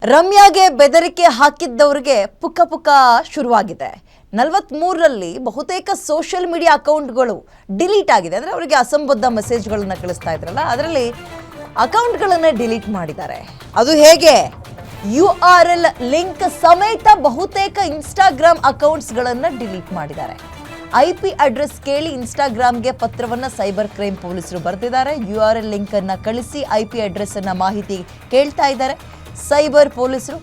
ರಮ್ಯಾಗೆ ಬೆದರಿಕೆ ಹಾಕಿದ್ದವರಿಗೆ ಪುಕ್ಕ ಪುಕ್ಕ ಶುರುವಾಗಿದೆ. 43ರಲ್ಲಿ ಬಹುತೇಕ ಸೋಷಿಯಲ್ ಮೀಡಿಯಾ ಅಕೌಂಟ್ಗಳು ಡಿಲೀಟ್ ಆಗಿದೆ. ಅಂದರೆ ಅವರಿಗೆ ಅಸಂಬದ್ಧ ಮೆಸೇಜ್ಗಳನ್ನು ಕಳಿಸ್ತಾ ಇದ್ರಲ್ಲ, ಅದರಲ್ಲಿ ಅಕೌಂಟ್ಗಳನ್ನು ಡಿಲೀಟ್ ಮಾಡಿದ್ದಾರೆ. ಅದು ಹೇಗೆ? URL ಲಿಂಕ್ ಸಮೇತ ಬಹುತೇಕ ಇನ್ಸ್ಟಾಗ್ರಾಮ್ ಅಕೌಂಟ್ಸ್ಗಳನ್ನು ಡಿಲೀಟ್ ಮಾಡಿದ್ದಾರೆ. IP ಅಡ್ರೆಸ್ ಕೇಳಿ ಇನ್ಸ್ಟಾಗ್ರಾಮ್ಗೆ ಪತ್ರವನ್ನು ಸೈಬರ್ ಕ್ರೈಮ್ ಪೊಲೀಸರು ಬರೆದಿದ್ದಾರೆ. URL ಲಿಂಕ್ ಅನ್ನು ಕಳಿಸಿ IP ಅಡ್ರೆಸ್ ಅನ್ನ ಮಾಹಿತಿ ಕೇಳ್ತಾ ಇದ್ದಾರೆ ಸೈಬರ್ ಪೊಲೀಸರು.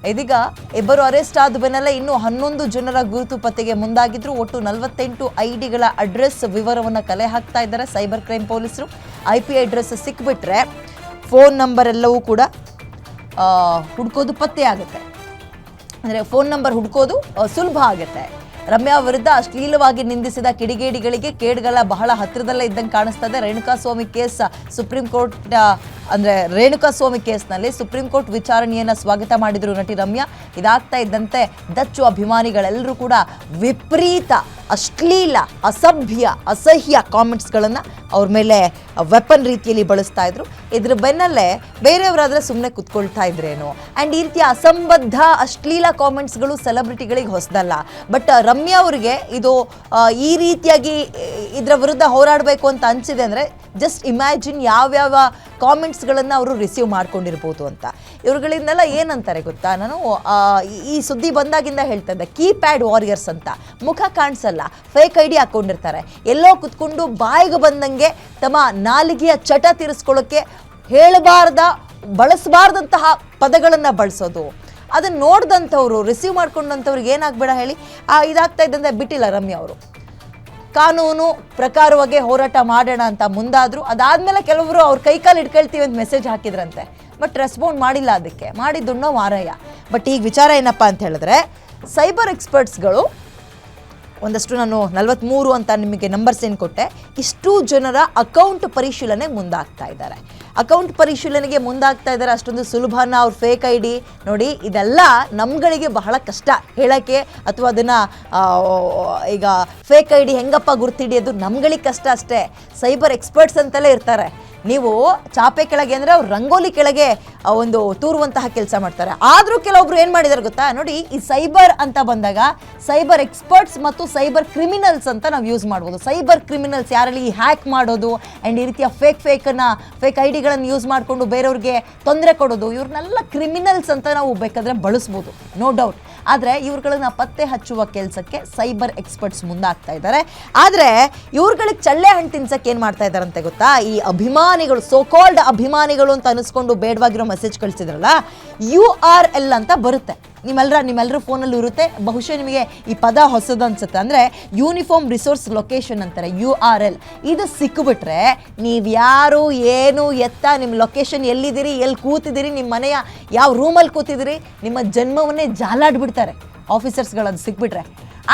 ಇದೀಗ ಇಬ್ಬರು ಅರೆಸ್ಟ್ ಆದ ಬೆನ್ನಲ್ಲೇ ಇನ್ನು 11 ಜನರ ಗುರುತು ಪತ್ತೆಗೆ ಮುಂದಾಗಿದ್ರು. ಒಟ್ಟು 48 ಐಡಿಗಳ ಅಡ್ರೆಸ್ ವಿವರವನ್ನು ಕಲೆ ಹಾಕ್ತಾ ಇದ್ದಾರೆ ಸೈಬರ್ ಕ್ರೈಮ್ ಪೊಲೀಸರು. IP ಅಡ್ರೆಸ್ ಸಿಕ್ಬಿಟ್ರೆ ಫೋನ್ ನಂಬರ್ ಎಲ್ಲವೂ ಕೂಡ ಹುಡ್ಕೋದು ಪತ್ತೆ ಆಗುತ್ತೆ. ಅಂದರೆ ಫೋನ್ ನಂಬರ್ ಹುಡ್ಕೋದು ಸುಲಭ ಆಗುತ್ತೆ. ರಮ್ಯಾ ವಿರುದ್ಧ ಅಶ್ಲೀಲವಾಗಿ ನಿಂದಿಸಿದ ಕಿಡಿಗೇಡಿಗಳಿಗೆ ಕೇಡ್ಗಳ ಬಹಳ ಹತ್ತಿರದಲ್ಲೇ ಇದ್ದಂಗೆ ಕಾಣಿಸ್ತಾ ಇದೆ. ರೇಣುಕಾಸ್ವಾಮಿ ಕೇಸ್ ಸುಪ್ರೀಂ ಕೋರ್ಟ್ ಅಂದರೆ ರೇಣುಕಾಸ್ವಾಮಿ ಕೇಸ್ನಲ್ಲಿ ಸುಪ್ರೀಂ ಕೋರ್ಟ್ ವಿಚಾರಣೆಯನ್ನು ಸ್ವಾಗತ ಮಾಡಿದ್ರು ನಟಿ ರಮ್ಯಾ. ಇದಾಗ್ತಾ ಇದ್ದಂತೆ ದಚ್ಚು ಅಭಿಮಾನಿಗಳೆಲ್ಲರೂ ಕೂಡ ವಿಪರೀತ ಅಶ್ಲೀಲ, ಅಸಭ್ಯ, ಅಸಹ್ಯ ಕಾಮೆಂಟ್ಸ್ಗಳನ್ನು ಅವ್ರ ಮೇಲೆ ವೆಪನ್ ರೀತಿಯಲ್ಲಿ ಬಳಸ್ತಾ ಇದ್ರು. ಇದ್ರ ಬೆನ್ನಲ್ಲೇ ಬೇರೆಯವರಾದರೆ ಸುಮ್ಮನೆ ಕುತ್ಕೊಳ್ತಾ ಇದ್ರೇನು. ಆ್ಯಂಡ್ ಈ ರೀತಿಯ ಅಸಂಬದ್ಧ ಅಶ್ಲೀಲ ಕಾಮೆಂಟ್ಸ್ಗಳು ಸೆಲೆಬ್ರಿಟಿಗಳಿಗೆ ಹೊಸದಲ್ಲ. ಬಟ್ ರಮ್ಯಾ ಅವರಿಗೆ ಇದು ಈ ರೀತಿಯಾಗಿ ಇದರ ವಿರುದ್ಧ ಹೋರಾಡಬೇಕು ಅಂತ ಅನಿಸಿದೆ. ಅಂದರೆ ಜಸ್ಟ್ ಇಮ್ಯಾಜಿನ್ ಯಾವ್ಯಾವ ಕಾಮೆಂಟ್ಸ್ಗಳನ್ನು ಅವರು ರಿಸೀವ್ ಮಾಡ್ಕೊಂಡಿರ್ಬೋದು ಅಂತ. ಇವ್ರುಗಳಿಂದೆಲ್ಲ ಏನಂತಾರೆ ಗೊತ್ತಾ, ನಾನು ಈ ಸುದ್ದಿ ಬಂದಾಗಿಂದ ಹೇಳ್ತಾ ಇದ್ದೆ, ಕೀಪ್ಯಾಡ್ ವಾರಿಯರ್ಸ್ ಅಂತ. ಮುಖ ಕಾಣಿಸಲ್ಲ, ಫೇಕ್ ID ಹಾಕ್ಕೊಂಡಿರ್ತಾರೆ. ಎಲ್ಲೋ ಕುತ್ಕೊಂಡು ಬಾಯಿಗೆ ಬಂದಂಗೆ ತಮ್ಮ ನಾಲಿಗೆಯ ಚಟ ತೀರಿಸ್ಕೊಳ್ಳೋಕ್ಕೆ ಬಳಸಬಾರ್ದಂತಹ ಪದಗಳನ್ನು ಬಳಸೋದು. ಅದನ್ನು ನೋಡಿದಂಥವ್ರು, ರಿಸೀವ್ ಮಾಡ್ಕೊಂಡಂಥವ್ರಿಗೆ ಏನಾಗಬೇಡ ಹೇಳಿ ಇದಾಗ್ತಾ ಇದ್ದಂತೆ ಬಿಟ್ಟಿಲ್ಲ ರಮ್ಯಾ ಅವರು. ಕಾನೂನು ಪ್ರಕಾರವಾಗಿ ಹೋರಾಟ ಮಾಡೋಣ ಅಂತ ಮುಂದಾದ್ರು. ಅದಾದಮೇಲೆ ಕೆಲವರು ಅವ್ರ ಕೈಕಾಲು ಇಟ್ಕೊಳ್ತೀವಿ ಅಂತ ಮೆಸೇಜ್ ಹಾಕಿದ್ರಂತೆ. ಬಟ್ ರೆಸ್ಪಾಂಡ್ ಮಾಡಿಲ್ಲ. ಅದಕ್ಕೆ ಮಾಡಿದ್ದುಣ್ಣೋ ಮಾರಯ್ಯ. ಬಟ್ ಈಗ ವಿಚಾರ ಏನಪ್ಪ ಅಂತ ಹೇಳಿದ್ರೆ, ಸೈಬರ್ ಎಕ್ಸ್ಪರ್ಟ್ಸ್ಗಳು ಒಂದಷ್ಟು, ನಾನು 43 ಅಂತ ನಿಮಗೆ ನಂಬರ್ಸ್ ಏನು ಕೊಟ್ಟೆ, ಇಷ್ಟು ಜನರ ಅಕೌಂಟ್ ಪರಿಶೀಲನೆ ಮುಂದಾಗ್ತಾ ಇದ್ದಾರೆ. ಅಕೌಂಟ್ ಪರಿಶೀಲನೆಗೆ ಮುಂದಾಗ್ತಾ ಇದ್ದಾರೆ. ಅಷ್ಟೊಂದು ಸುಲಭನ ಅವ್ರ ಫೇಕ್ ID ನೋಡಿ. ಇದೆಲ್ಲ ನಮ್ಗಳಿಗೆ ಬಹಳ ಕಷ್ಟ ಹೇಳೋಕ್ಕೆ, ಅಥವಾ ಅದನ್ನು ಈಗ ಫೇಕ್ ID ಹೆಂಗಪ್ಪ ಗುರ್ತಿಡಿಯೋದು ನಮ್ಗಳಿಗೆ ಕಷ್ಟ ಅಷ್ಟೇ. ಸೈಬರ್ ಎಕ್ಸ್ಪರ್ಟ್ಸ್ ಅಂತಲೇ ಇರ್ತಾರೆ. ನೀವು ಚಾಪೆ ಕೆಳಗೆ ಅಂದರೆ ಅವ್ರು ರಂಗೋಲಿ ಕೆಳಗೆ ಒಂದು ತೂರುವಂತಹ ಕೆಲಸ ಮಾಡ್ತಾರೆ. ಆದರೂ ಕೆಲವೊಬ್ರು ಏನು ಮಾಡಿದ್ದಾರೆ ಗೊತ್ತಾ ನೋಡಿ, ಈ ಸೈಬರ್ ಅಂತ ಬಂದಾಗ ಸೈಬರ್ ಎಕ್ಸ್ಪರ್ಟ್ಸ್ ಮತ್ತು ಸೈಬರ್ ಕ್ರಿಮಿನಲ್ಸ್ ಅಂತ ನಾವು ಯೂಸ್ ಮಾಡ್ಬೋದು. ಸೈಬರ್ ಕ್ರಿಮಿನಲ್ಸ್ ಯಾರಲ್ಲಿ ಈ ಹ್ಯಾಕ್ ಮಾಡೋದು ಆ್ಯಂಡ್ ಈ ರೀತಿಯ ಫೇಕ್ ಐಡಿಗಳನ್ನು ಯೂಸ್ ಮಾಡಿಕೊಂಡು ಬೇರೆಯವ್ರಿಗೆ ತೊಂದರೆ ಕೊಡೋದು, ಇವ್ರನ್ನೆಲ್ಲ ಕ್ರಿಮಿನಲ್ಸ್ ಅಂತ ನಾವು ಬೇಕಾದರೆ ಬಳಸ್ಬೋದು, ನೋ ಡೌಟ್. ಆದರೆ ಇವ್ರುಗಳನ್ನ ಪತ್ತೆ ಹಚ್ಚುವ ಕೆಲಸಕ್ಕೆ ಸೈಬರ್ ಎಕ್ಸ್ಪರ್ಟ್ಸ್ ಮುಂದಾಗ್ತಾ ಇದ್ದಾರೆ. ಆದರೆ ಇವ್ರುಗಳಿಗೆ ಚಳ್ಳೆ ಹಣ್ಣು ತಿನ್ಸಕ್ಕೆ ಏನು ಮಾಡ್ತಾ ಇದ್ದಾರಂತೆ ಗೊತ್ತಾ, ಈ ಅಭಿಮಾನಿಗಳು, ಸೋಕಾಲ್ಡ್ ಅಭಿಮಾನಿಗಳು ಅಂತ ಅನಿಸ್ಕೊಂಡು ಬೇಡವಾಗಿರೋ ಮೆಸೇಜ್ ಕಳಿಸಿದ್ರಲ್ಲ, URL ಅಂತ ಬರುತ್ತೆ. ನಿಮ್ಮೆಲ್ಲರ ಫೋನಲ್ಲಿ ಇರುತ್ತೆ. ಬಹುಶಃ ನಿಮಗೆ ಈ ಪದ ಹೊಸದು ಅನ್ಸುತ್ತೆ. ಅಂದರೆ ಯೂನಿಫಾರ್ಮ್ ರಿಸೋರ್ಸ್ ಲೊಕೇಶನ್ ಅಂತಾರೆ, URL. ಇದು ಸಿಕ್ಕಿಬಿಟ್ರೆ ನೀವು ಯಾರು, ಏನು, ಎತ್ತ, ನಿಮ್ಮ ಲೊಕೇಶನ್ ಎಲ್ಲಿದ್ದೀರಿ, ಎಲ್ಲಿ ಕೂತಿದ್ದೀರಿ, ನಿಮ್ಮ ಮನೆಯ ಯಾವ ರೂಮಲ್ಲಿ ಕೂತಿದ್ದೀರಿ, ನಿಮ್ಮ ಜನ್ಮವನ್ನೇ ಜಾಲಾಡ್ಬಿಡ್ತಾರೆ ಆಫೀಸರ್ಸ್ಗಳು ಅದು ಸಿಕ್ಬಿಟ್ರೆ.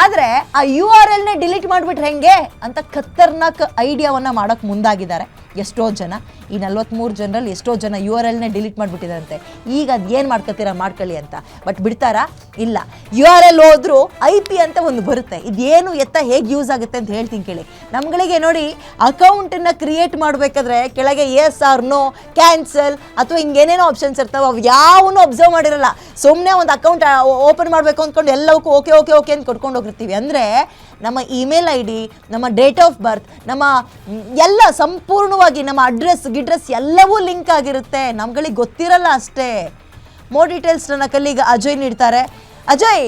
ಆದರೆ ಆ URLನೇ ಡಿಲೀಟ್ ಮಾಡಿಬಿಟ್ರೆ ಹೆಂಗೆ ಅಂತ ಖತರ್ನಾಕ್ ಐಡಿಯಾವನ್ನು ಮಾಡೋಕ್ಕೆ ಮುಂದಾಗಿದ್ದಾರೆ ಎಷ್ಟೋ ಜನ. ಈ 43 ಜನರಲ್ಲಿ ಎಷ್ಟೋ ಜನ URLನೇ ಡಿಲೀಟ್ ಮಾಡಿಬಿಟ್ಟಿದ್ದಾರಂತೆ. ಈಗ ಅದು ಏನು ಮಾಡ್ಕೊತೀರಾ ಮಾಡ್ಕೊಳ್ಳಿ ಅಂತ. ಬಟ್ ಬಿಡ್ತಾರಾ? ಇಲ್ಲ. URL ಹೋದ್ರು IP ಅಂತ ಒಂದು ಬರುತ್ತೆ. ಇದೇನು ಎತ್ತ ಹೇಗೆ ಯೂಸ್ ಆಗುತ್ತೆ ಅಂತ ಹೇಳ್ತೀನಿ ಕೇಳಿ. ನಮ್ಗಳಿಗೆ ನೋಡಿ, ಅಕೌಂಟನ್ನು ಕ್ರಿಯೇಟ್ ಮಾಡಬೇಕಾದ್ರೆ ಕೆಳಗೆ ಎಸ್ ಆರ್ ನೋ, ಕ್ಯಾನ್ಸಲ್ ಅಥವಾ ಹಿಂಗೇನೇನೋ ಆಪ್ಷನ್ಸ್ ಇರ್ತಾವೆ. ಅವು ಯಾವನ್ನೂ ಅಬ್ಸರ್ವ್ ಮಾಡಿರಲ್ಲ. ಸುಮ್ಮನೆ ಒಂದು ಅಕೌಂಟ್ ಓಪನ್ ಮಾಡಬೇಕು ಅಂದ್ಕೊಂಡು ಎಲ್ಲವಕ್ಕೂ ಓಕೆ ಓಕೆ ಓಕೆ ಅಂತ ಕೊಟ್ಕೊಂಡು ಹೋಗಿರ್ತೀವಿ. ಅಂದರೆ ನಮ್ಮ ಇಮೇಲ್ ID, ನಮ್ಮ ಡೇಟ್ ಆಫ್ ಬರ್ತ್, ನಮ್ಮ ಎಲ್ಲ ಸಂಪೂರ್ಣವಾಗಿ ನಮ್ಮ ಅಡ್ರೆಸ್ ಎಲ್ಲವೂ ಲಿಂಕ್ ಆಗಿರುತ್ತೆ. ನಮ್ಗಳಿಗೆ ಗೊತ್ತಿರಲ್ಲ ಅಷ್ಟೇ. ಮೋರ್ ಡೀಟೇಲ್ಸ್ ನನ್ನ ಕಲ್ಲಿಗ ಅಜಯ್ ನೀಡ್ತಾರೆ. ಅಜಯ್,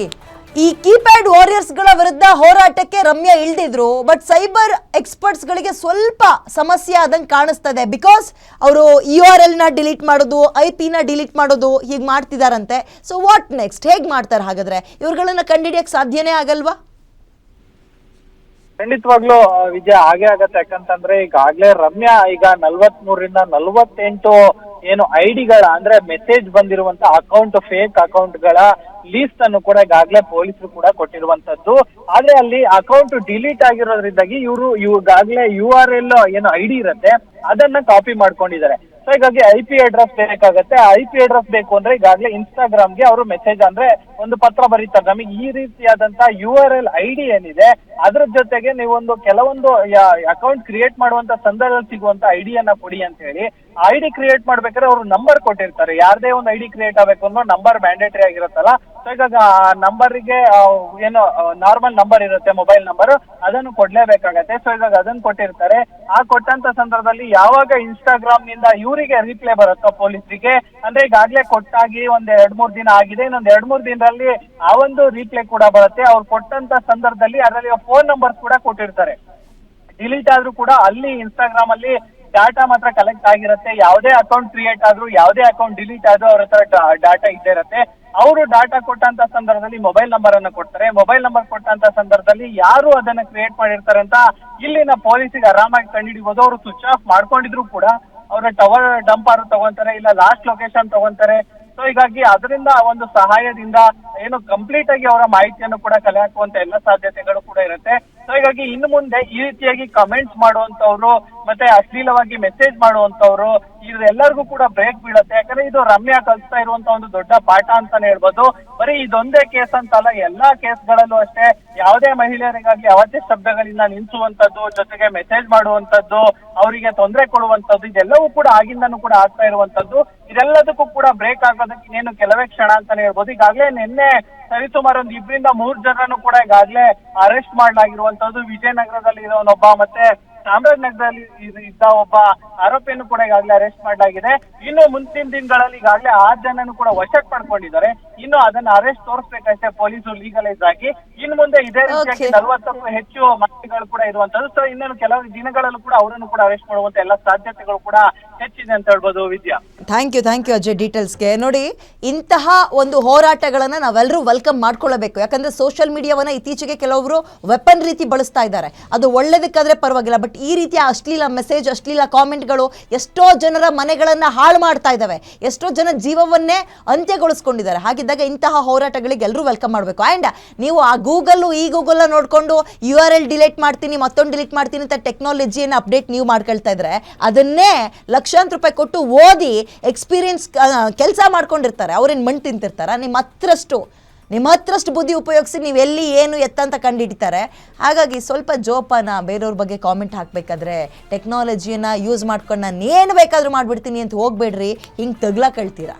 ಈ ಕೀಪ್ಯಾಡ್ ವಾರಿಯರ್ಸ್ಗಳ ವಿರುದ್ಧ ಹೋರಾಟಕ್ಕೆ ರಮ್ಯಾ ಇಳ್ದಿದ್ರು. ಬಟ್ ಸೈಬರ್ ಎಕ್ಸ್ಪರ್ಟ್ಸ್ಗಳಿಗೆ ಸ್ವಲ್ಪ ಸಮಸ್ಯೆ ಆದಂಗೆ ಕಾಣಿಸ್ತಾ ಇದೆ. ಬಿಕಾಸ್ ಅವರು URLನ ಡಿಲೀಟ್ ಮಾಡೋದು, IP ಡಿಲೀಟ್ ಮಾಡೋದು ಹೀಗೆ ಮಾಡ್ತಿದಾರಂತೆ. So what next? ಹೇಗೆ ಮಾಡ್ತಾರೆ ಹಾಗಾದ್ರೆ? ಇವ್ರುಗಳನ್ನ ಕಂಡುಹಿಡಿಯಕ್ಕೆ ಸಾಧ್ಯನೇ ಆಗಲ್ವಾ? ಖಂಡಿತವಾಗ್ಲೂ ವಿಜಯ ಹಾಗೆ ಆಗತ್ತೆ. ಯಾಕಂತಂದ್ರೆ ಈಗಾಗ್ಲೇ ರಮ್ಯಾ ಈಗ 43ರಿಂದ 48 ಏನು ಐಡಿಗಳ ಅಂದ್ರೆ ಮೆಸೇಜ್ ಬಂದಿರುವಂತ ಅಕೌಂಟ್, ಫೇಕ್ ಅಕೌಂಟ್ಗಳ ಲೀಸ್ಟ್ ಅನ್ನು ಕೂಡ ಈಗಾಗ್ಲೇ ಪೊಲೀಸರು ಕೂಡ ಕೊಟ್ಟಿರುವಂತದ್ದು. ಆದ್ರೆ ಅಲ್ಲಿ ಅಕೌಂಟ್ ಡಿಲೀಟ್ ಆಗಿರೋದ್ರಿಂದಾಗಿ ಇವ್ರಿಗಾಗ್ಲೇ URL ಏನು ID ಇರುತ್ತೆ ಅದನ್ನ ಕಾಪಿ ಮಾಡ್ಕೊಂಡಿದ್ದಾರೆ. ಸೊ ಹೀಗಾಗಿ IP ಅಡ್ರೆಸ್ ಬೇಕಾಗತ್ತೆ. IP ಅಡ್ರೆಸ್ ಬೇಕು ಅಂದ್ರೆ ಈಗಾಗಲೇ ಇನ್ಸ್ಟಾಗ್ರಾಮ್ಗೆ ಅವರು ಮೆಸೇಜ್ ಅಂದ್ರೆ ಒಂದು ಪತ್ರ ಬರೀತಾರೆ, ನಮಗೆ ಈ ರೀತಿಯಾದಂತಹ URL ID ಏನಿದೆ ಅದ್ರ ಜೊತೆಗೆ ನೀವೊಂದು ಕೆಲವೊಂದು ಅಕೌಂಟ್ ಕ್ರಿಯೇಟ್ ಮಾಡುವಂತ ಸಂದರ್ಭದಲ್ಲಿ ಸಿಗುವಂತ ಐಡಿಯನ್ನ ಕೊಡಿ ಅಂತ ಹೇಳಿ ಐಡಿ ಕ್ರಿಯೇಟ್ ಮಾಡ್ಬೇಕಾದ್ರೆ ಅವರು ನಂಬರ್ ಕೊಟ್ಟಿರ್ತಾರೆ. ಯಾರದೇ ಒಂದು ಐಡಿ ಕ್ರಿಯೇಟ್ ಆಗಬೇಕು ಅನ್ನೋ ನಂಬರ್ ಮ್ಯಾಂಡೇಟರಿ ಆಗಿರುತ್ತಲ್ಲ. ಸೊ ಇವಾಗ ನಂಬರ್ಗೆ ಏನು ನಾರ್ಮಲ್ ನಂಬರ್ ಇರುತ್ತೆ, ಮೊಬೈಲ್ ನಂಬರ್, ಅದನ್ನು ಕೊಡ್ಲೇಬೇಕಾಗತ್ತೆ. ಸೊ ಇವಾಗ ಅದನ್ನು ಕೊಟ್ಟಿರ್ತಾರೆ. ಆ ಕೊಟ್ಟಂತ ಸಂದರ್ಭದಲ್ಲಿ ಯಾವಾಗ ಇನ್ಸ್ಟಾಗ್ರಾಮ್ ನಿಂದ ಇವರಿಗೆ ರಿಪ್ಲೈ ಬರುತ್ತೋ ಪೊಲೀಸರಿಗೆ, ಅಂದ್ರೆ ಈಗಾಗ್ಲೇ ಕೊಟ್ಟಾಗಿ ಒಂದ್ 2-3 ದಿನ ಆಗಿದೆ, ಇನ್ನೊಂದ್ 2-3 ದಿನದಲ್ಲಿ ಆ ಒಂದು ರಿಪ್ಲೈ ಕೂಡ ಬರುತ್ತೆ. ಅವ್ರು ಕೊಟ್ಟಂತ ಸಂದರ್ಭದಲ್ಲಿ ಅದರಲ್ಲಿ ಫೋನ್ ನಂಬರ್ ಕೂಡ ಕೊಟ್ಟಿರ್ತಾರೆ. ಡಿಲೀಟ್ ಆದ್ರೂ ಕೂಡ ಅಲ್ಲಿ ಇನ್ಸ್ಟಾಗ್ರಾಮ್ ಅಲ್ಲಿ ಡಾಟಾ ಮಾತ್ರ ಕಲೆಕ್ಟ್ ಆಗಿರುತ್ತೆ. ಯಾವುದೇ ಅಕೌಂಟ್ ಕ್ರಿಯೇಟ್ ಆದ್ರೂ, ಯಾವುದೇ ಅಕೌಂಟ್ ಡಿಲೀಟ್ ಆದ್ರೂ ಅವ್ರ ಹತ್ರ ಡಾಟಾ ಇದ್ದೇ ಇರುತ್ತೆ. ಅವರು ಡಾಟಾ ಕೊಟ್ಟಂತ ಸಂದರ್ಭದಲ್ಲಿ ಮೊಬೈಲ್ ನಂಬರ್ ಅನ್ನು ಕೊಡ್ತಾರೆ. ಮೊಬೈಲ್ ನಂಬರ್ ಕೊಟ್ಟಂತ ಸಂದರ್ಭದಲ್ಲಿ ಯಾರು ಅದನ್ನ ಕ್ರಿಯೇಟ್ ಮಾಡಿರ್ತಾರೆ ಅಂತ ಇಲ್ಲಿನ ಪೊಲೀಸಿಗೆ ಆರಾಮಾಗಿ ಕಂಡುಹಿಡಿಬಹುದು. ಅವರು ಸ್ವಿಚ್ ಆಫ್ ಮಾಡ್ಕೊಂಡಿದ್ರು ಕೂಡ ಅವರ ಟವರ್ ಡಂಪರ್ ತಗೊಂತಾರೆ, ಇಲ್ಲ ಲಾಸ್ಟ್ ಲೊಕೇಶನ್ ತಗೊಂತಾರೆ. ಸೊ ಹೀಗಾಗಿ ಅದರಿಂದ ಒಂದು ಸಹಾಯದಿಂದ ಏನು ಕಂಪ್ಲೀಟ್ ಆಗಿ ಅವರ ಮಾಹಿತಿಯನ್ನು ಕೂಡ ಕಲೆ ಹಾಕುವಂತ ಎಲ್ಲ ಸಾಧ್ಯತೆಗಳು ಕೂಡ ಇರುತ್ತೆ. ಸೊ ಹೀಗಾಗಿ ಇನ್ನು ಮುಂದೆ ಈ ರೀತಿಯಾಗಿ ಕಮೆಂಟ್ಸ್ ಮಾಡುವಂತವ್ರು ಮತ್ತೆ ಅಶ್ಲೀಲವಾಗಿ ಮೆಸೇಜ್ ಮಾಡುವಂತವ್ರು ಇದೆಲ್ಲರಿಗೂ ಕೂಡ ಬ್ರೇಕ್ ಬೀಳುತ್ತೆ. ಯಾಕಂದ್ರೆ ಇದು ರಮ್ಯಾ ಕಲಿಸ್ತಾ ಇರುವಂತ ಒಂದು ದೊಡ್ಡ ಪಾಠ ಅಂತಾನೆ ಹೇಳ್ಬೋದು. ಬರೀ ಇದೊಂದೇ ಕೇಸ್ ಅಂತಲ್ಲ, ಎಲ್ಲಾ ಕೇಸ್ಗಳಲ್ಲೂ ಅಷ್ಟೇ ಯಾವುದೇ ಮಹಿಳೆಯರಿಗಾಗಿ ಅವತ್ಯ ಶಬ್ದಗಳಿಂದ ನಿಲ್ಲಿಸುವಂತದ್ದು, ಜೊತೆಗೆ ಮೆಸೇಜ್ ಮಾಡುವಂತದ್ದು, ಅವರಿಗೆ ತೊಂದರೆ ಕೊಡುವಂತದ್ದು, ಇದೆಲ್ಲವೂ ಕೂಡ ಆಗಿಂದನೂ ಕೂಡ ಆಗ್ತಾ ಇರುವಂತದ್ದು. ಇದೆಲ್ಲದಕ್ಕೂ ಕೂಡ ಬ್ರೇಕ್ ಆಗೋದಕ್ಕೆ ಇನ್ನೇನು ಕೆಲವೇ ಕ್ಷಣ ಅಂತಾನೆ ಹೇಳ್ಬೋದು. ಈಗಾಗಲೇ ನಿನ್ನೆ ಸರಿಸುಮಾರು ಒಂದು 2-3 ಜನರನ್ನು ಕೂಡ ಈಗಾಗಲೇ ಅರೆಸ್ಟ್ ಮಾಡಲಾಗಿರುವಂತದ್ದು. ವಿಜಯನಗರದಲ್ಲಿ ಇರೋನೊಬ್ಬ ಮತ್ತೆ ಚಾಮರಾಜನಗರದಲ್ಲಿ ಇದ್ದ ಒಬ್ಬ ಆರೋಪಿಯನ್ನು ಕೂಡ ಈಗಾಗಲೇ ಅರೆಸ್ಟ್ ಮಾಡಲಾಗಿದೆ. ಇನ್ನು ಮುಂದಿನ ದಿನಗಳಲ್ಲಿ ಈಗಾಗಲೇ 6 ಜನನು ಕೂಡ ವಶಕ್ಕೆ ಪಡ್ಕೊಂಡಿದ್ದಾರೆ. ಇನ್ನು ಅದನ್ನ ಅರೆಸ್ಟ್ ತೋರಿಸ್ಬೇಕಷ್ಟೇ ಪೊಲೀಸರು ಲೀಗಲೈಸ್ ಆಗಿ. ಇನ್ನು ಮುಂದೆ ಇದೇ ರೀತಿಯಾಗಿ 40ಕ್ಕೂ ಹೆಚ್ಚು ಮಂದಿಗಳು ಕೂಡ ಇರುವಂತದ್ದು. ಸೊ ಇನ್ನೇನು ಕೆಲವು ದಿನಗಳಲ್ಲೂ ಕೂಡ ಅವರನ್ನು ಕೂಡ ಅರೆಸ್ಟ್ ಮಾಡುವಂತ ಎಲ್ಲ ಸಾಧ್ಯತೆಗಳು ಕೂಡ ಹೆಚ್ಚಿದೆ ಅಂತ ಹೇಳ್ಬೋದು. ವಿದ್ಯಾ, ಥ್ಯಾಂಕ್ ಯು ಅಜಯ್ ಡೀಟೇಲ್ಸ್ಗೆ. ನೋಡಿ, ಇಂತಹ ಒಂದು ಹೋರಾಟಗಳನ್ನು ನಾವೆಲ್ಲರೂ ವೆಲ್ಕಮ್ ಮಾಡ್ಕೊಳ್ಳಬೇಕು. ಯಾಕಂದರೆ ಸೋಷಿಯಲ್ ಮೀಡಿಯಾವನ್ನು ಇತ್ತೀಚೆಗೆ ಕೆಲವರು ವೆಪನ್ ರೀತಿ ಬಳಸ್ತಾ ಇದ್ದಾರೆ. ಅದು ಒಳ್ಳೇದಕ್ಕಾದರೆ ಪರವಾಗಿಲ್ಲ, ಬಟ್ ಈ ರೀತಿಯ ಅಶ್ಲೀಲ ಮೆಸೇಜ್, ಅಶ್ಲೀಲ ಕಾಮೆಂಟ್ಗಳು ಎಷ್ಟೋ ಜನರ ಮನೆಗಳನ್ನು ಹಾಳು ಮಾಡ್ತಾ ಇದ್ದಾವೆ, ಎಷ್ಟೋ ಜನ ಜೀವವನ್ನೇ ಅಂತ್ಯಗೊಳಿಸ್ಕೊಂಡಿದ್ದಾರೆ. ಹಾಗಿದ್ದಾಗ ಇಂತಹ ಹೋರಾಟಗಳಿಗೆ ಎಲ್ಲರೂ ವೆಲ್ಕಮ್ ಮಾಡಬೇಕು. ಆ್ಯಂಡ್ ನೀವು ಆ ಈ ಗೂಗಲ್ನ ನೋಡಿಕೊಂಡು URL ಡಿಲೀಟ್ ಮಾಡ್ತೀನಿ, ಮತ್ತೊಂದು ಡಿಲೀಟ್ ಮಾಡ್ತೀನಿ ಅಂತ ಟೆಕ್ನಾಲಜಿಯನ್ನು ಅಪ್ಡೇಟ್ ನೀವು ಮಾಡ್ಕೊಳ್ತಾ ಇದ್ರೆ ಅದನ್ನೇ ಲಕ್ಷಾಂತರ ರೂಪಾಯಿ ಕೊಟ್ಟು ಓದಿ ಎಕ್ಸ್ಪೀರಿಯನ್ಸ್ ಕೆಲಸ ಮಾಡ್ಕೊಂಡಿರ್ತಾರೆ. ಅವ್ರೇನು ಮಣ್ಣು ತಿಂತಿರ್ತಾರ? ನಿಮ್ಮ ಹತ್ರಷ್ಟು ಬುದ್ಧಿ ಉಪಯೋಗಿಸಿ ನೀವು ಎಲ್ಲಿ ಏನು ಎತ್ತಂತ ಕಂಡುಹಿಡಿತಾರೆ. ಹಾಗಾಗಿ ಸ್ವಲ್ಪ ಜೋಪಾನ. ಬೇರೆಯವ್ರ ಬಗ್ಗೆ ಕಾಮೆಂಟ್ ಹಾಕಬೇಕಾದ್ರೆ ಟೆಕ್ನಾಲಜಿಯನ್ನು ಯೂಸ್ ಮಾಡ್ಕೊಂಡು ನಾನು ಏನು ಬೇಕಾದರೂ ಮಾಡಿಬಿಡ್ತೀನಿ ಅಂತ ಹೋಗ್ಬೇಡ್ರಿ. ಹಿಂಗೆ ತಗ್ಲಾಕಳ್ತೀರಾ.